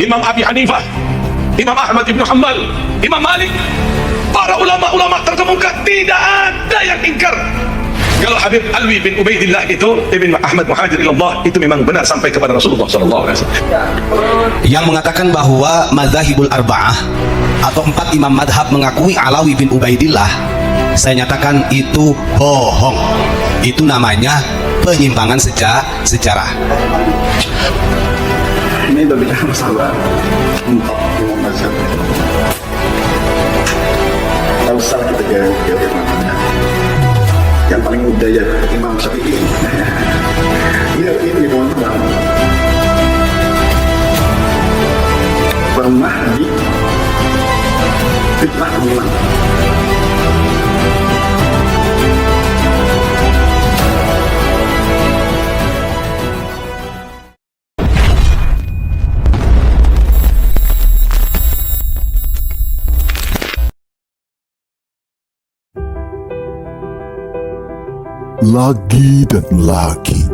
Imam Abi Hanifah, Imam Ahmad Ibn Hanbal, Imam Malik, para ulama-ulama terkemuka tidak ada yang ingkar kalau Habib Alwi bin Ubaidillah itu Ibn Ahmad Muhajir ilallah itu memang benar sampai kepada Rasulullah SAW. Yang mengatakan bahwa Madzhabul Arba'ah atau 4 imam madhab mengakui Alawi bin Ubaidillah, saya nyatakan itu bohong. Itu namanya penyimpangan sejarah. Ini berbicara masalah 4 imam mazhab. Tak usah kita jauh-jauh namanya. Yang paling muda ya Imam Syafi'i. Ini teman-teman pernah di fitnah umat. Lagi dan lagi,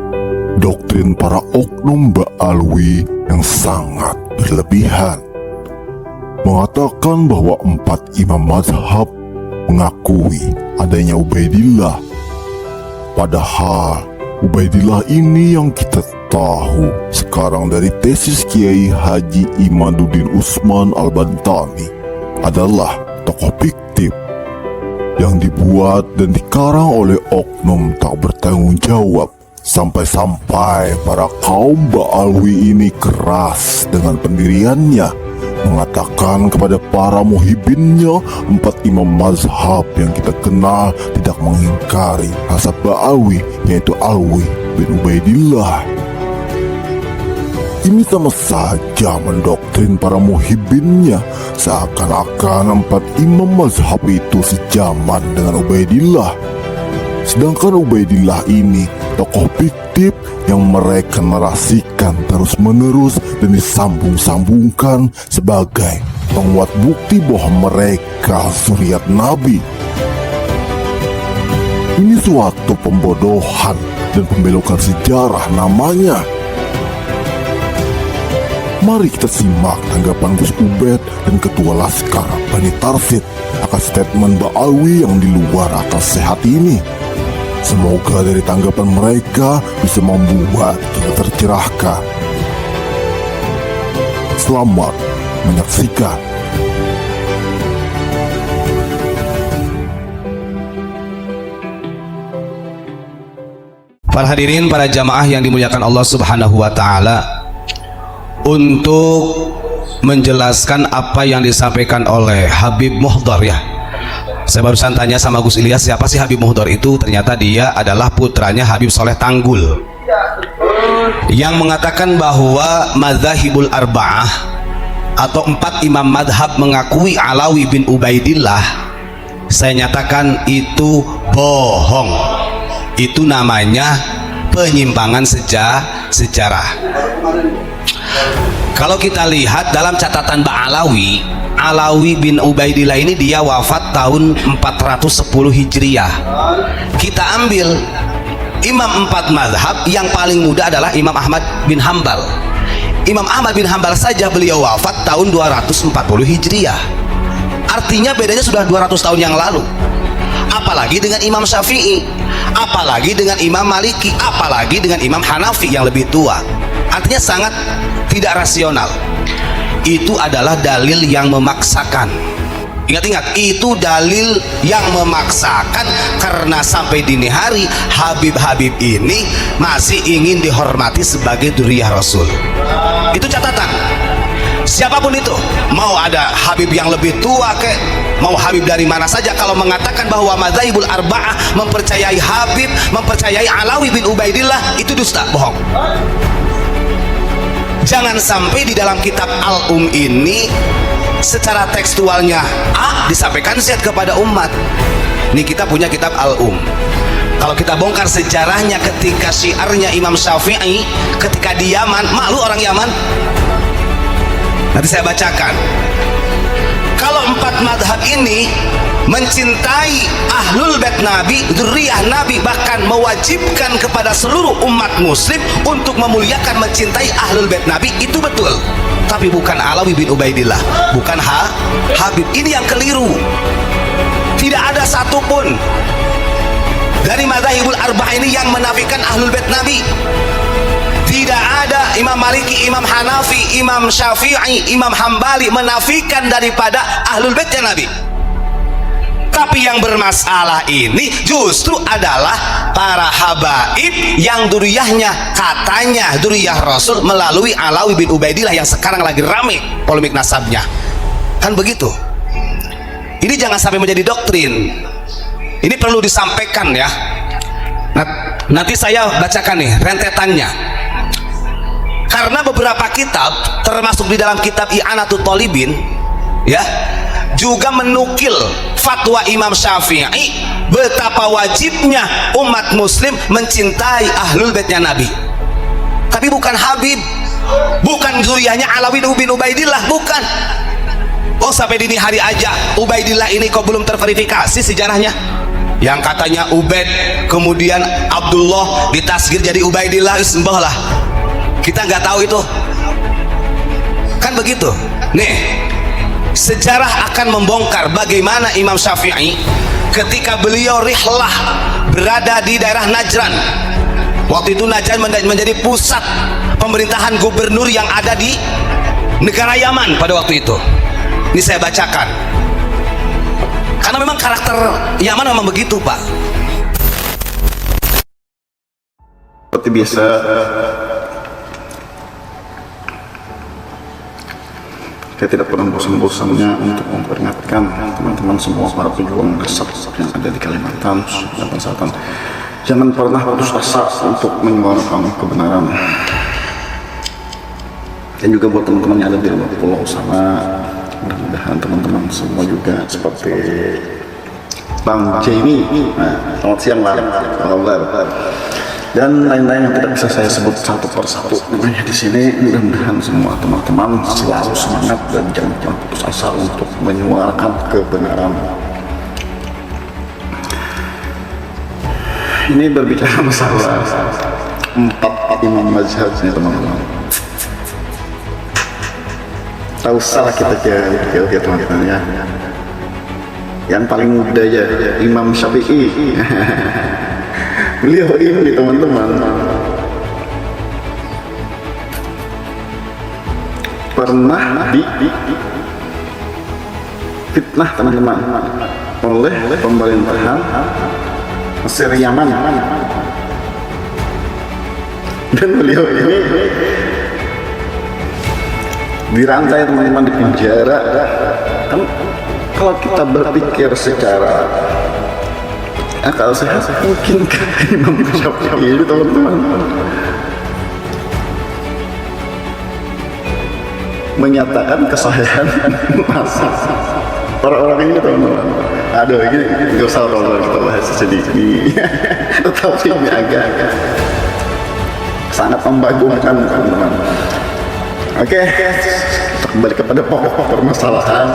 doktrin para oknum Ba'alwi yang sangat berlebihan mengatakan bahwa 4 imam mazhab mengakui adanya Ubaidillah. Padahal Ubaidillah ini yang kita tahu sekarang dari tesis Kiai Haji Imaduddin Utsman Al-Bantani adalah tokoh fiktif yang dibuat dan dikarang oleh oknum tak bertanggung jawab. Sampai-sampai para kaum Ba'alwi ini keras dengan pendiriannya, mengatakan kepada para muhibinnya 4 imam mazhab yang kita kenal tidak mengingkari nasab Ba'alwi, yaitu Alwi bin Ubaidillah. Ini sama saja mendoktrin para muhibinnya, seakan-akan 4 imam mazhab itu sejaman dengan Ubaidillah. Sedangkan Ubaidillah ini tokoh fiktif yang mereka narasikan terus-menerus dan disambung-sambungkan sebagai penguat bukti bahwa mereka zuriat Nabi. Ini suatu pembodohan dan pembelokan sejarah namanya. Mari kita simak tanggapan Gus Ubed dan Ketua Laskar Bani Tarsid akan statement Ba'alwi yang di luar akal sehat ini. Semoga dari tanggapan mereka bisa membuat kita tercerahkan. Selamat menyaksikan. Para hadirin, para jamaah yang dimuliakan Allah Subhanahu wa taala, untuk menjelaskan apa yang disampaikan oleh Habib Muhdar, ya. Saya barusan tanya sama Gus Ilyas, siapa sih Habib Muhdar itu? Ternyata dia adalah putranya Habib Soleh Tanggul, yang mengatakan bahwa Madzhabul Arba'ah atau 4 imam madhab mengakui Alawi bin Ubaidillah. Saya nyatakan itu bohong. Itu namanya penyimpangan sejarah. Kalau kita lihat dalam catatan Ba'alawi, Alawi bin Ubaidillah ini dia wafat tahun 410 Hijriah. Kita ambil imam 4 mazhab, yang paling muda adalah Imam Ahmad bin Hanbal. Imam Ahmad bin Hanbal saja beliau wafat tahun 240 Hijriah. Artinya bedanya sudah 200 tahun yang lalu. Apalagi dengan Imam Syafi'i, apalagi dengan Imam Maliki, apalagi dengan Imam Hanafi yang lebih tua. Artinya sangat tidak rasional. Itu adalah dalil yang memaksakan. Ingat-ingat, itu dalil yang memaksakan, karena sampai dini hari Habib-Habib ini masih ingin dihormati sebagai dzurriyyah Rasul. Itu catatan. Siapapun itu, mau ada Habib yang lebih tua kek, mau Habib dari mana saja, kalau mengatakan bahwa Madzhabul Arba'ah mempercayai Habib, mempercayai Alawi bin Ubaidillah, itu dusta, bohong. Jangan sampai di dalam kitab Al-Um ini secara tekstualnya disampaikan Z kepada umat. Ini kita punya kitab Al-Um. Kalau kita bongkar sejarahnya ketika syiarnya Imam Syafi'i ketika di Yaman, malu orang Yaman. Nanti saya bacakan. Kalau 4 madhab ini mencintai ahlul bait Nabi, dzurriyyah Nabi, bahkan mewajibkan kepada seluruh umat muslim untuk memuliakan mencintai ahlul bait Nabi, itu betul. Tapi bukan Alawi bin Ubaidillah, bukan Habib. Ini yang keliru. Tidak ada satupun dari madzhabul arba'ah ini yang menafikan ahlul bait Nabi. Tidak ada Imam Maliki, Imam Hanafi, Imam Syafi'i, Imam Hambali menafikan daripada ahlul baitnya Nabi. Tapi yang bermasalah ini justru adalah para habaib yang duriyahnya, katanya duriyah Rasul melalui Alawi bin Ubaidillah yang sekarang lagi rame polemik nasabnya. Kan begitu. Ini jangan sampai menjadi doktrin. Ini perlu disampaikan ya. Nanti saya bacakan nih rentetannya. Karena beberapa kitab, termasuk di dalam kitab I'anatul Thalibin ya, juga menukil fatwa Imam Syafi'i betapa wajibnya umat muslim mencintai ahlul baitnya Nabi. Tapi bukan Habib, bukan zuriyahnya Alawi bin Ubaidillah, bukan. Oh, sampai dini hari aja Ubaidillah ini kok belum terverifikasi sejarahnya. Yang katanya Ubaid, kemudian Abdullah ditasgir jadi Ubaidillah, sembah lah. Kita nggak tahu itu. Kan begitu. Nih, sejarah akan membongkar bagaimana Imam Syafi'i ketika beliau rihlah berada di daerah Najran. Waktu itu Najran menjadi pusat pemerintahan gubernur yang ada di negara Yaman pada waktu itu. Ini saya bacakan. Karena memang karakter Yaman memang begitu, Pak. Seperti biasa, saya tidak pernah bosan-bosannya untuk memperingatkan teman-teman semua para pejuang nasab yang ada di Kalimantan dan Selatan, jangan pernah putus asa untuk menyuarakan kebenaran. Dan juga buat teman-teman yang ada di luar pulau sana, mudah-mudahan teman-teman semua juga seperti Bang Jamie, selamat siang Bang, dan lain-lain yang tidak bisa saya sebut satu persatu namanya di sini. Mudah-mudahan semua teman-teman selalu semangat dan jangan putus asa untuk menyuarakan kebenaran. Ini berbicara masalah 4 imam mazhab nih teman-teman. Tahu salah kita jauh ya teman-teman ya. Yang paling muda ya Imam Syafi'i. Beliau ini teman-teman pernah di fitnah teman-teman oleh pemerintahan Mesir Yaman, dan beliau ini dirantai teman-teman, di penjara. Kan kalau kita berpikir secara akal sehat, mungkin Imam Syafi'i ini teman-teman menyatakan kesahihan masa orang-orang ini teman-teman. Aduh, ini nggak usah kalau kita bahas sedih ini. Tetapi ini agak sangat membagongkan teman-teman. Oke, kita kembali kepada pokok permasalahan,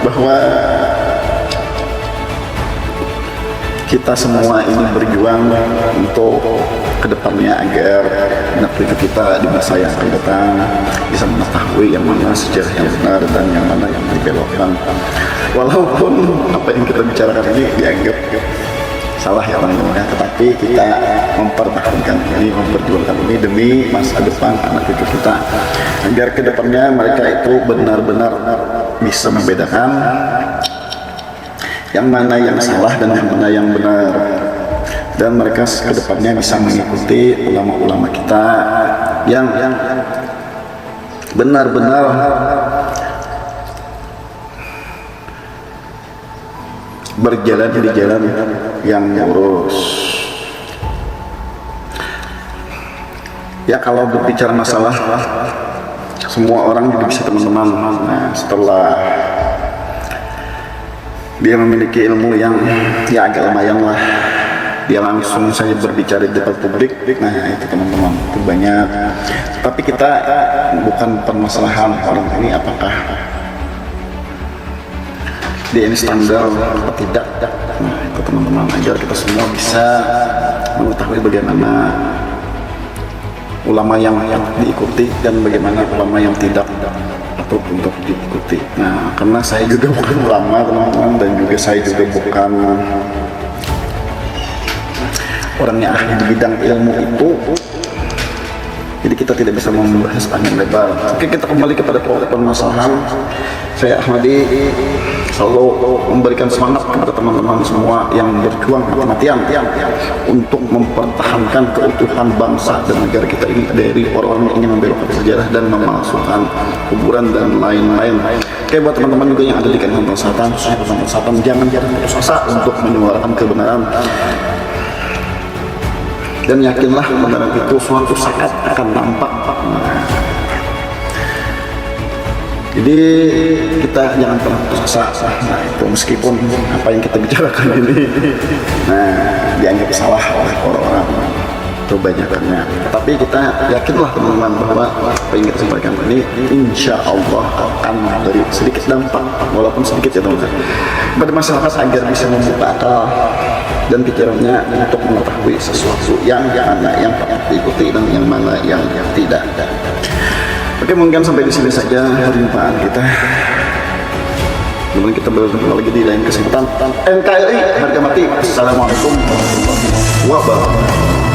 bahwa kita semua ini berjuang untuk kedepannya agar anak cucu kita di masa yang akan datang bisa mengetahui yang mana sejarah yang benar dan yang mana yang dibelokkan. Walaupun apa yang kita bicarakan ini dianggap salah ya teman-teman, tetapi kita mempertahankan ini, memperjuangkan ini demi masa depan anak cucu kita, agar kedepannya mereka itu benar-benar bisa membedakan yang mana yang salah dan yang mana yang benar, dan mereka kedepannya bisa mengikuti ulama-ulama kita yang benar-benar berjalan di jalan yang lurus. Ya, kalau berbicara masalah semua orang juga bisa teman-teman. Nah, setelah dia memiliki ilmu yang ya agak lumayan lah, dia langsung saja berbicara di depan publik. Nah itu teman-teman, itu banyak. Tapi kita bukan permasalahan orang ini apakah dia ini standar apa tidak. Nah itu teman-teman, agar kita semua bisa mengetahui bagaimana ulama yang diikuti dan bagaimana ulama yang tidak atau untuk diikuti. Nah karena saya juga bukan ulama teman-teman, dan juga saya juga bukan orang yang ahli di bidang ilmu itu, jadi kita tidak bisa membahas panjang lebar. Oke, kita kembali kepada pokok permasalahan. Saya Ahmadi selalu memberikan semangat kepada teman-teman semua yang berjuang mati-matian untuk mempertahankan keutuhan bangsa dan negara kita ini dari orang-orang yang ingin membelokkan sejarah dan memalsukan kuburan dan lain-lain. Oke, buat teman-teman juga yang ada di Kalimantan Selatan, khususnya Kalimantan Selatan, jangan putus asa untuk menyuarakan kebenaran. Dan yakinlah kebenaran itu suatu saat akan nampak. Jadi kita jangan pernah putus asa. Nah itu meskipun apa yang kita bicarakan ini dianggap salah oleh orang-orang itu banyaknya, tapi kita yakinlah teman-teman bahwa apa yang kita sampaikan ini insya Allah akan memberi sedikit dampak, walaupun sedikit ya teman-teman, pada masyarakat agar bisa membuka akal dan pikirannya untuk mengetahui sesuatu yang mana yang patut diikuti dan yang mana yang tidak. Oke, mungkin sampai di sini saja perjumpaan kita. Kemudian kita berjumpa lagi di lain kesempatan. NKRI harga mati. Assalamualaikum warahmatullahi wabarakatuh.